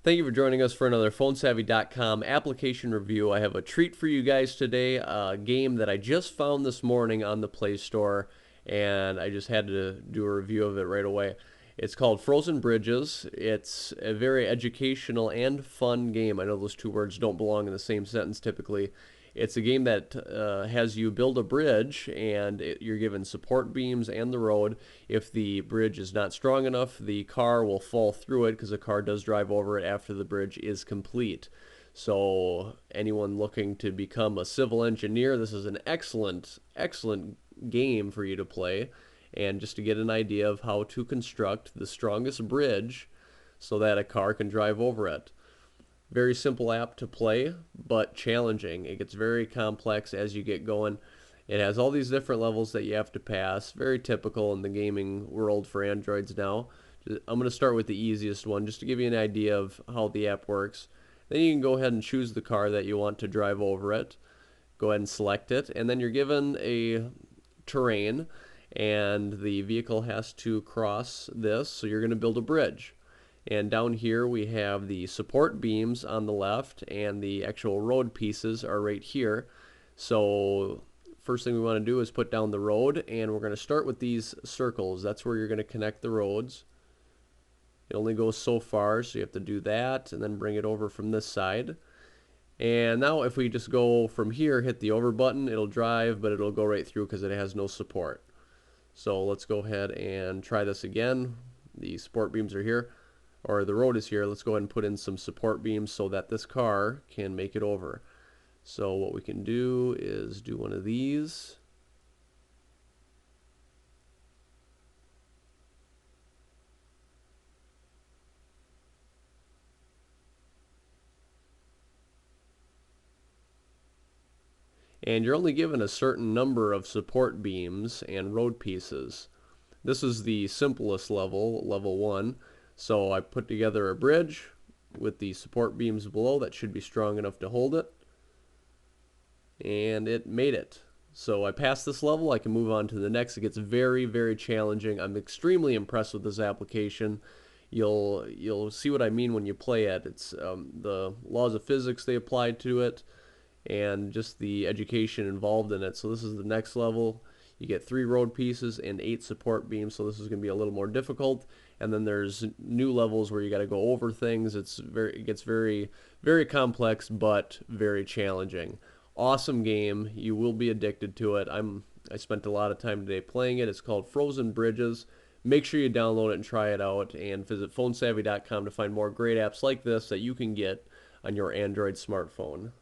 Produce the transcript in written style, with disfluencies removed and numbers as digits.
Thank you for joining us for another PhoneSavvy.com application review. I have a treat for you guys today, a game that I just found this morning on the Play Store, and I just had to do a review of it right away. It's called Frozen Bridges. It's a very educational and fun game. I know those two words don't belong in the same sentence typically. It's a game that has you build a bridge, and you're given support beams and the road. If the bridge is not strong enough, the car will fall through it because the car does drive over it after the bridge is complete. So anyone looking to become a civil engineer, this is an excellent game for you to play, and just to get an idea of how to construct the strongest bridge so that a car can drive over it. Very simple app to play, but challenging. It gets very complex as you get going. It has all these different levels that you have to pass. Very typical in the gaming world for Androids now. I'm going to start with the easiest one just to give you an idea of how the app works. Then you can go ahead and choose the car that you want to drive over it. Go ahead and select it, and then you're given a terrain, and the vehicle has to cross this, so you're going to build a bridge. And down here we have the support beams on the left, and the actual road pieces are right here. So first thing we want to do is put down the road, and we're going to start with these circles. That's where you're going to connect the roads. It only goes so far, so you have to do that and then bring it over from this side. And now if we just go from here, hit the over button, it'll drive, but it'll go right through because it has no support. So let's go ahead and try this again. The support beams are here, or the road is here. Let's go ahead and put in some support beams so that this car can make it over. So what we can do is do one of these. And you're only given a certain number of support beams and road pieces. This is the simplest level, level 1. So I put together a bridge with the support beams below that should be strong enough to hold it. And it made it. So I passed this level, I can move on to the next. It gets very challenging. I'm extremely impressed with this application. You'll see what I mean when you play it. It's the laws of physics they applied to it, and just the education involved in it. So this is the next level. You get 3 road pieces and 8 support beams, so this is going to be a little more difficult. And then there's new levels where you got to go over things. It gets very complex, but very challenging. Awesome game. You will be addicted to it. I spent a lot of time today playing it. It's called Frozen Bridges. Make sure you download it and try it out, and visit PhoneSavvy.com to find more great apps like this that you can get on your Android smartphone.